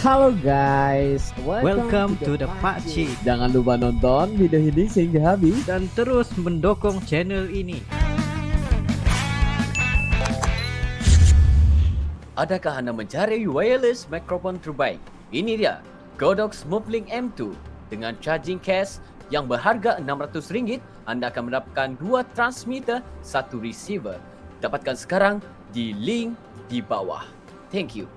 Halo guys, Welcome to the Pakcik. Jangan lupa nonton video ini sehingga habis Dan terus mendukung channel ini. Adakah Anda mencari wireless microphone terbaik? Ini dia, Godox Movelink M2. Dengan charging case yang berharga RM600, Anda akan mendapatkan 2 transmitter, 1 receiver. Dapatkan sekarang di link di bawah. Thank you.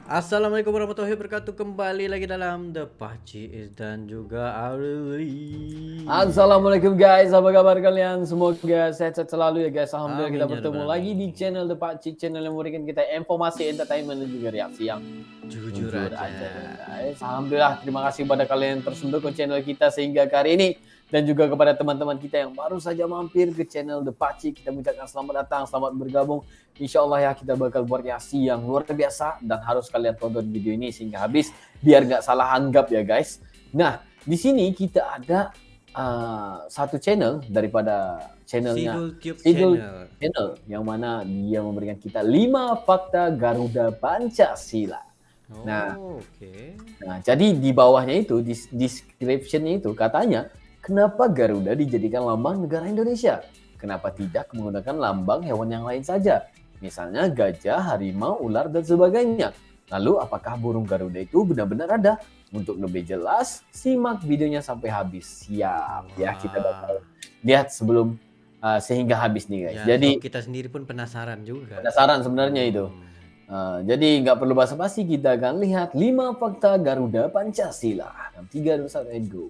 Assalamualaikum warahmatullahi wabarakatuh. Kembali lagi dalam The Pakcik dan juga Arli. Assalamualaikum guys, apa kabar kalian? Semoga sehat selalu ya guys. Alhamdulillah Amin, kita ya bertemu Rabbal lagi di channel The Pakcik, channel yang memberikan kita informasi, entertainment dan juga reaksi yang Jujur aja. guys. Alhamdulillah, terima kasih kepada kalian yang terus mendukung channel kita sehingga ke hari ini. Dan juga kepada teman-teman kita yang baru saja mampir ke channel The Pakcik, kita mengucapkan selamat datang, selamat bergabung. Insya Allah ya kita bakal buat reaksi yang luar biasa dan harus kalian tonton video ini sehingga habis biar nggak salah anggap ya guys. Nah di sini kita ada satu channel daripada channelnya Sidul Channel yang mana dia memberikan kita 5 fakta Garuda Pancasila. Nah, Nah jadi di bawahnya itu di description-nya itu katanya kenapa Garuda dijadikan lambang negara Indonesia? Kenapa tidak menggunakan lambang hewan yang lain saja? Misalnya gajah, harimau, ular, dan sebagainya. Lalu apakah burung Garuda itu benar-benar ada? Untuk lebih jelas, simak videonya sampai habis. Siap ya, kita bakal lihat sebelum sehingga habis nih guys. Ya, jadi kita sendiri pun penasaran juga. penasaran sebenarnya itu. Jadi nggak perlu basa-basi, kita akan lihat 5 fakta Garuda Pancasila. 3, 2, 1, and go.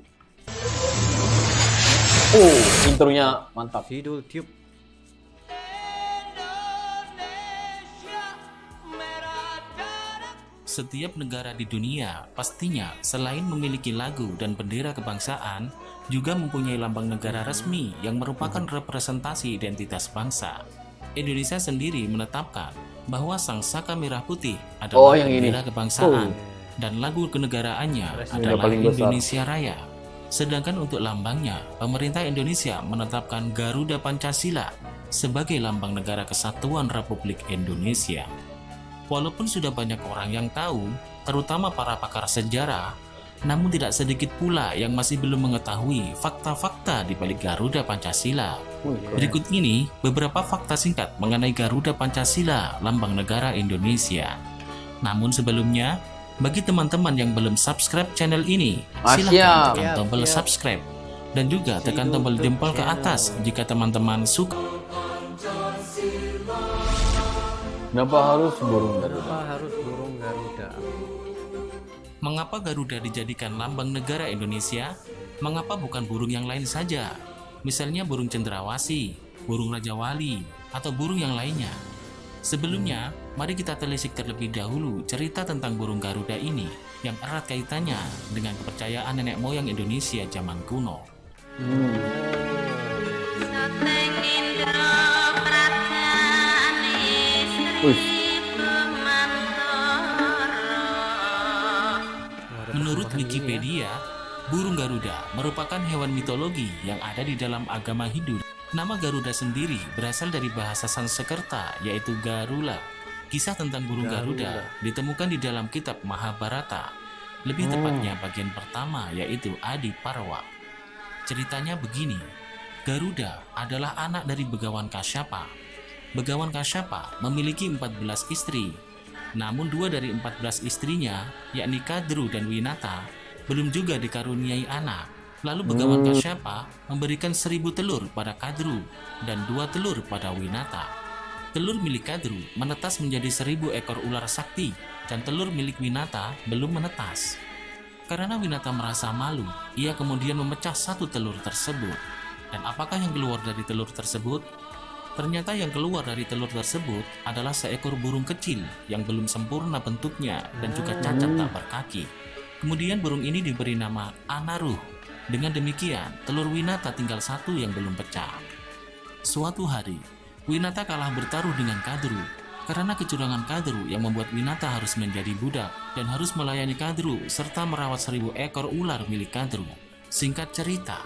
Oh, intronya mantap. Sidul Tube. Setiap negara di dunia pastinya selain memiliki lagu dan bendera kebangsaan, juga mempunyai lambang negara resmi yang merupakan representasi identitas bangsa. Indonesia sendiri menetapkan bahwa Sang Saka Merah Putih adalah bendera kebangsaan dan lagu kenegaraannya adalah Indonesia Raya. Sedangkan untuk lambangnya, pemerintah Indonesia menetapkan Garuda Pancasila sebagai lambang negara kesatuan Republik Indonesia. Walaupun sudah banyak orang yang tahu, terutama para pakar sejarah, namun tidak sedikit pula yang masih belum mengetahui fakta-fakta di balik Garuda Pancasila. Berikut ini beberapa fakta singkat mengenai Garuda Pancasila, lambang negara Indonesia. Namun sebelumnya, bagi teman-teman yang belum subscribe channel ini, silahkan tekan tombol subscribe dan juga tekan tombol jempol ke atas jika teman-teman suka. Kenapa harus burung Garuda? Kenapa harus burung Garuda? Mengapa Garuda dijadikan lambang negara Indonesia? Mengapa bukan burung yang lain saja? Misalnya burung cendrawasih, burung Raja Wali, atau burung yang lainnya. Sebelumnya, mari kita telisik terlebih dahulu cerita tentang burung Garuda ini yang erat kaitannya dengan kepercayaan nenek moyang Indonesia zaman kuno. Menurut Wikipedia, burung Garuda merupakan hewan mitologi yang ada di dalam agama Hindu. Nama Garuda sendiri berasal dari bahasa Sanskerta, yaitu Garula. Kisah tentang burung Garuda ditemukan di dalam kitab Mahabharata. Lebih tepatnya bagian pertama, yaitu Adi Parwa. Ceritanya begini, Garuda adalah anak dari Begawan Kasyapa. Begawan Kasyapa memiliki 14 istri. Namun 2 dari 14 istrinya, yakni Kadru dan Winata, belum juga dikaruniai anak. Lalu Begawan Kasyapa memberikan 1000 telur pada Kadru dan 2 telur pada Winata. Telur milik Kadru menetas menjadi 1000 ekor ular sakti dan telur milik Winata belum menetas. Karena Winata merasa malu, ia kemudian memecah 1 telur tersebut. Dan apakah yang keluar dari telur tersebut? Ternyata yang keluar dari telur tersebut adalah seekor burung kecil yang belum sempurna bentuknya dan juga cacat tak berkaki. Kemudian burung ini diberi nama Anaruh. Dengan demikian, telur Winata tinggal 1 yang belum pecah. Suatu hari, Winata kalah bertaruh dengan Kadru. Karena kecurangan Kadru yang membuat Winata harus menjadi budak dan harus melayani Kadru serta merawat 1000 ekor ular milik Kadru. Singkat cerita,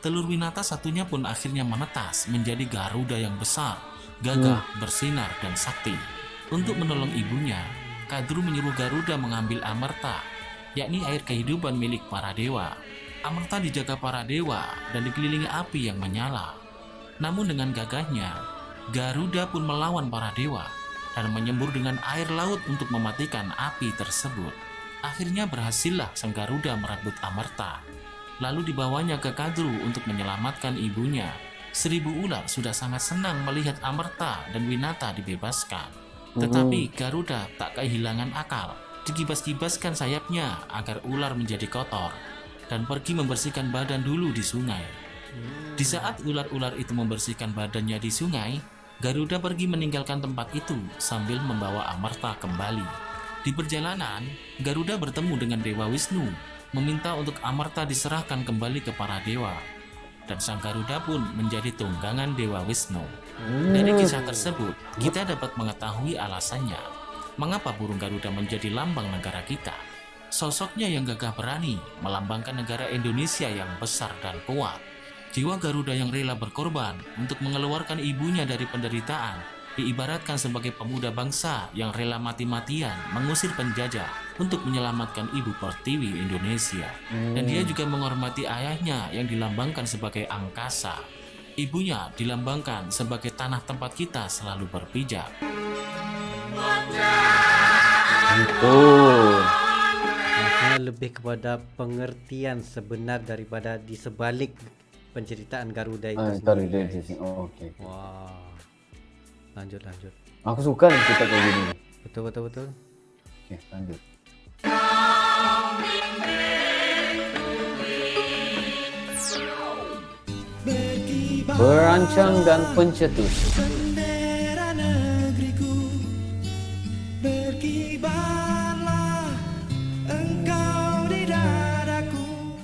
telur Winata satunya pun akhirnya menetas menjadi Garuda yang besar, gagah, bersinar, dan sakti. Untuk menolong ibunya, Kadru menyuruh Garuda mengambil Amarta, yakni air kehidupan milik para dewa. Amarta dijaga para dewa dan dikelilingi api yang menyala. Namun dengan gagahnya, Garuda pun melawan para dewa dan menyembur dengan air laut untuk mematikan api tersebut. Akhirnya berhasillah sang Garuda merebut Amarta. Lalu dibawanya ke Kadru untuk menyelamatkan ibunya. 1000 ular sudah sangat senang melihat Amarta dan Winata dibebaskan. Tetapi Garuda tak kehilangan akal. Dikibas-kibaskan sayapnya agar ular menjadi kotor dan pergi membersihkan badan dulu di sungai. Di saat ular-ular itu membersihkan badannya di sungai, Garuda pergi meninggalkan tempat itu sambil membawa Amarta kembali. Di perjalanan, Garuda bertemu dengan Dewa Wisnu, meminta untuk Amarta diserahkan kembali ke para dewa. Dan sang Garuda pun menjadi tunggangan Dewa Wisnu. Dari kisah tersebut, kita dapat mengetahui alasannya mengapa burung Garuda menjadi lambang negara kita. Sosoknya yang gagah berani melambangkan negara Indonesia yang besar dan kuat. Jiwa Garuda yang rela berkorban untuk mengeluarkan ibunya dari penderitaan diibaratkan sebagai pemuda bangsa yang rela mati-matian mengusir penjajah untuk menyelamatkan ibu pertiwi Indonesia. Dan dia juga menghormati ayahnya yang dilambangkan sebagai angkasa. Ibunya dilambangkan sebagai tanah tempat kita selalu berpijak. Makanya lebih kepada pengertian sebenar daripada di sebalik penceritaan Garuda itu sendiri. Guys. Oke. Wah. Lanjut. Aku suka nih cerita kayak gini. Betul. Oke, lanjut. Perancang dan pencetus. Bendera negeriku, berkibarlah engkau di dadaku.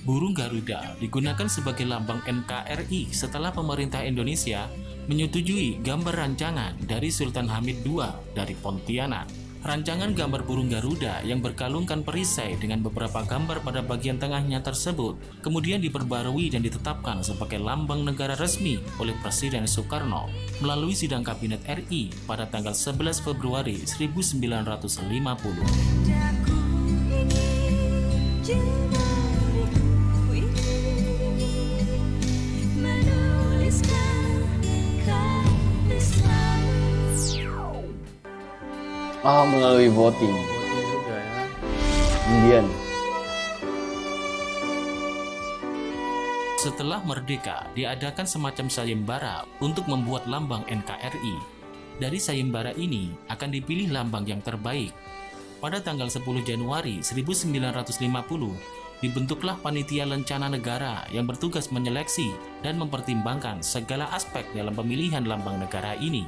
Burung Garuda digunakan sebagai lambang NKRI setelah pemerintah Indonesia menyetujui gambar rancangan dari Sultan Hamid II dari Pontianak. Rancangan gambar burung Garuda yang berkalungkan perisai dengan beberapa gambar pada bagian tengahnya tersebut kemudian diperbarui dan ditetapkan sebagai lambang negara resmi oleh Presiden Soekarno melalui sidang Kabinet RI pada tanggal 11 Februari 1950. Melalui voting. Voting juga ya. Kemudian Setelah merdeka, diadakan semacam sayembara untuk membuat lambang NKRI. Dari sayembara ini akan dipilih lambang yang terbaik. Pada tanggal 10 Januari 1950, dibentuklah Panitia Lencana Negara yang bertugas menyeleksi dan mempertimbangkan segala aspek dalam pemilihan lambang negara ini.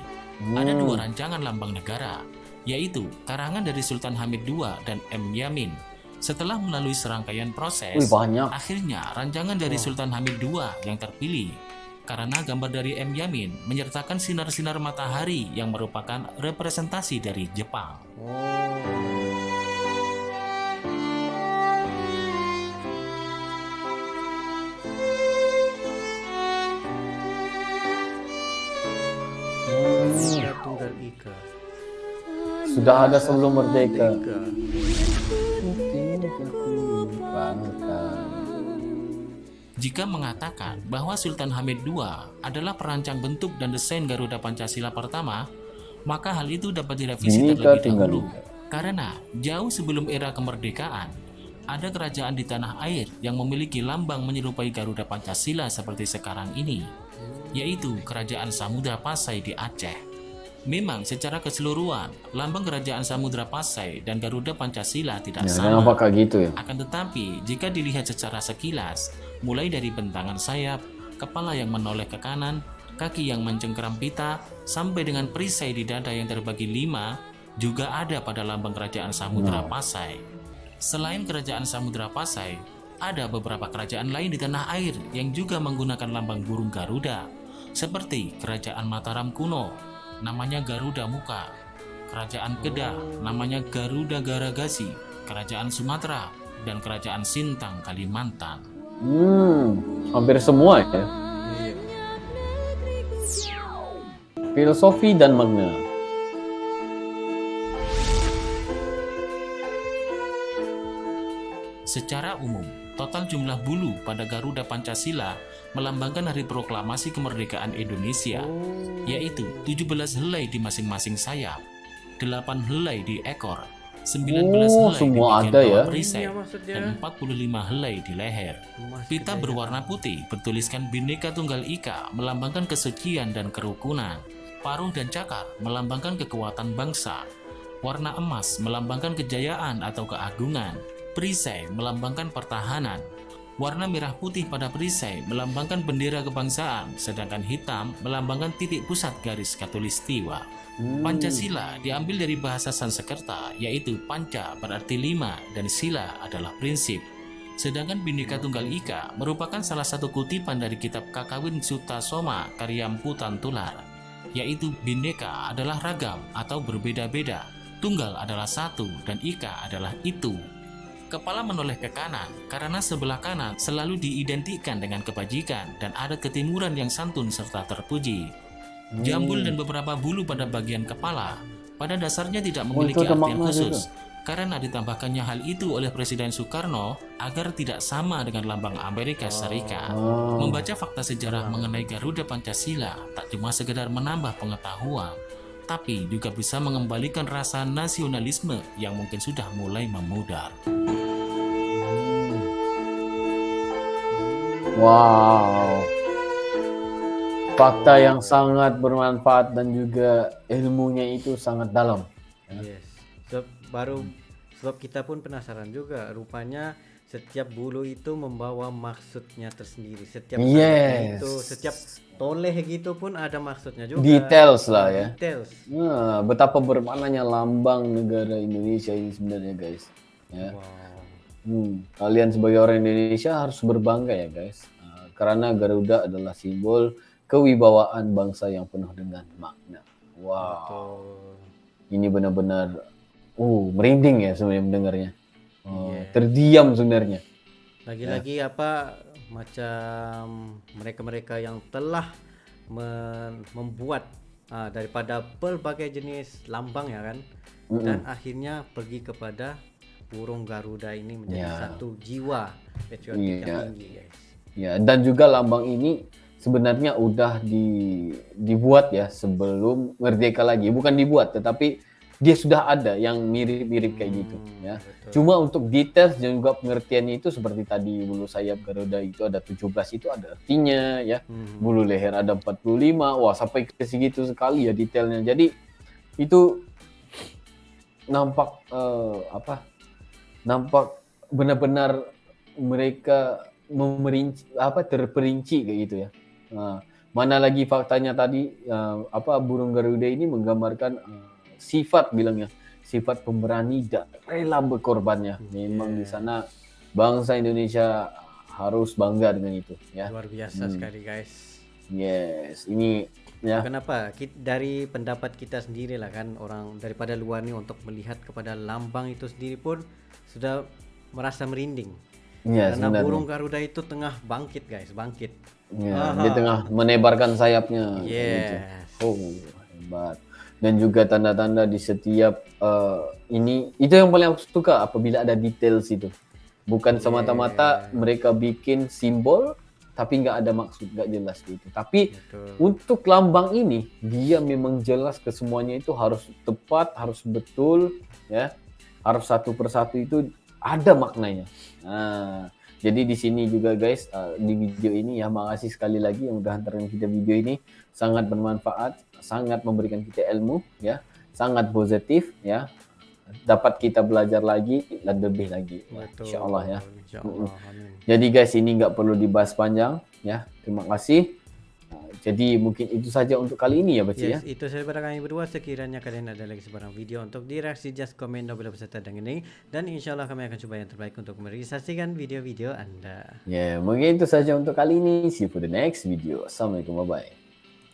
Ada 2 rancangan lambang negara, yaitu karangan dari Sultan Hamid II dan M. Yamin. Setelah melalui serangkaian proses, banyak. akhirnya rancangan dari Sultan Hamid II yang terpilih. Karena gambar dari M. Yamin menyertakan sinar-sinar matahari yang merupakan representasi dari Jepang. Tunggal Ika. Sudah ada sebelum merdeka. Jika mengatakan bahwa Sultan Hamid II adalah perancang bentuk dan desain Garuda Pancasila pertama, maka hal itu dapat direvisi terlebih dahulu. Karena jauh sebelum era kemerdekaan, ada kerajaan di tanah air yang memiliki lambang menyerupai Garuda Pancasila seperti sekarang ini, yaitu Kerajaan Samudra Pasai di Aceh. Memang secara keseluruhan, lambang Kerajaan Samudra Pasai dan Garuda Pancasila tidak sama. Apakah gitu ya? Akan tetapi, jika dilihat secara sekilas, mulai dari bentangan sayap, kepala yang menoleh ke kanan, kaki yang mencengkeram pita, sampai dengan perisai di dada yang terbagi 5, juga ada pada lambang Kerajaan Samudra Pasai. Selain Kerajaan Samudra Pasai, ada beberapa kerajaan lain di tanah air yang juga menggunakan lambang burung Garuda, seperti Kerajaan Mataram kuno, namanya Garuda Muka, Kerajaan Kedah, namanya Garuda Garagasi, Kerajaan Sumatera, dan Kerajaan Sintang Kalimantan. Hampir semua ya. Filosofi dan makna. Secara umum, total jumlah bulu pada Garuda Pancasila melambangkan hari proklamasi kemerdekaan Indonesia, yaitu 17 helai di masing-masing sayap, 8 helai di ekor, 19 Oh, helai di semua bagian ada ya. bawah perisai, Iya, maksudnya. dan 45 helai di leher. Emas Pita kejayaan. berwarna putih bertuliskan Bhinneka Tunggal Ika melambangkan kesucian dan kerukunan. Paruh dan cakar melambangkan kekuatan bangsa. Warna emas melambangkan kejayaan atau keagungan. Perisai melambangkan pertahanan. Warna merah putih pada perisai melambangkan bendera kebangsaan, sedangkan hitam melambangkan titik pusat garis khatulistiwa. Pancasila diambil dari bahasa Sanskerta, yaitu panca berarti 5 dan sila adalah prinsip. Sedangkan Bhinneka Tunggal Ika merupakan salah satu kutipan dari kitab Kakawin Sutta Soma karya Mpu Tantular, yaitu Bhinneka adalah ragam atau berbeda-beda, tunggal adalah satu, dan Ika adalah itu. Kepala menoleh ke kanan karena sebelah kanan selalu diidentikan dengan kebajikan dan adat ketimuran yang santun serta terpuji. Jambul dan beberapa bulu pada bagian kepala pada dasarnya tidak memiliki itu ada arti yang makna khusus, karena ditambahkannya hal itu oleh Presiden Soekarno agar tidak sama dengan lambang Amerika Serikat. Membaca fakta sejarah mengenai Garuda Pancasila tak cuma sekedar menambah pengetahuan, tapi juga bisa mengembalikan rasa nasionalisme yang mungkin sudah mulai memudar. Wow. Fakta yang sangat bermanfaat dan juga ilmunya itu sangat dalam. Yes. Sebab kita pun penasaran juga. Rupanya setiap bulu itu membawa maksudnya tersendiri. Setiap sayapnya itu, setiap toleh gitu pun ada maksudnya juga. Details lah ya. Details. Nah, betapa bermaknanya lambang negara Indonesia ini sebenarnya guys. Ya. Wow. Kalian sebagai orang Indonesia harus berbangga ya guys. Karena Garuda adalah simbol kewibawaan bangsa yang penuh dengan makna. Wow. Betul. Ini benar-benar merinding ya sebenarnya mendengarnya. Yes. Terdiam sebenarnya. Lagi-lagi macam mereka-mereka yang telah membuat daripada berbagai jenis lambang ya kan, dan akhirnya pergi kepada burung Garuda ini menjadi satu jiwa patriotik yang tinggi guys. Ya, dan juga lambang ini sebenarnya udah dibuat ya sebelum merdeka lagi. Bukan dibuat, tetapi dia sudah ada yang mirip-mirip kayak gitu ya. Betul. Cuma untuk detail dan juga pengertiannya itu seperti tadi bulu sayap Garuda itu ada 17 itu ada artinya ya. Bulu leher ada 45. Wah, sampai ke segitu sekali ya detailnya. Jadi itu nampak nampak benar-benar mereka terperinci kayak gitu ya. Mana lagi faktanya tadi burung Garuda ini menggambarkan sifat pemberani dan rela berkorbannya. Memang di sana bangsa Indonesia harus bangga dengan itu ya. Luar biasa sekali guys. Yes, ini ya. Kenapa? Dari pendapat kita sendiri lah kan, orang daripada luar nih untuk melihat kepada lambang itu sendiri pun sudah merasa merinding. Yes, karena benar. burung Garuda itu tengah bangkit guys, bangkit. Ya, dia tengah menebarkan sayapnya. Yes. Gitu. Hebat. Dan juga tanda-tanda di setiap ini itu yang paling aku suka apabila ada details itu. Bukan semata-mata mereka bikin simbol tapi nggak ada maksud, nggak jelas gitu. Tapi untuk lambang ini dia memang jelas ke semuanya itu harus tepat, harus betul ya. Harus satu persatu itu ada maknanya. Nah, jadi di sini juga guys di video ini ya, makasih sekali lagi yang udah hantarin kita video ini, sangat bermanfaat, sangat memberikan kita ilmu ya, sangat positif ya, dapat kita belajar lagi dan lebih lagi. Insyaallah ya. Insyaallah. Amin. Jadi guys ini nggak perlu dibahas panjang ya. Terima kasih. Jadi mungkin itu saja untuk kali ini ya Baci ya. Itu saja pada kami berdua. Sekiranya kalian ada lagi sebarang video untuk direaksi, just komen down below beserta dengan ini, dan insyaallah kami akan coba yang terbaik untuk merealisasikan video-video Anda. Ya, mungkin itu saja untuk kali ini. See you for the next video. Assalamualaikum, bye bye.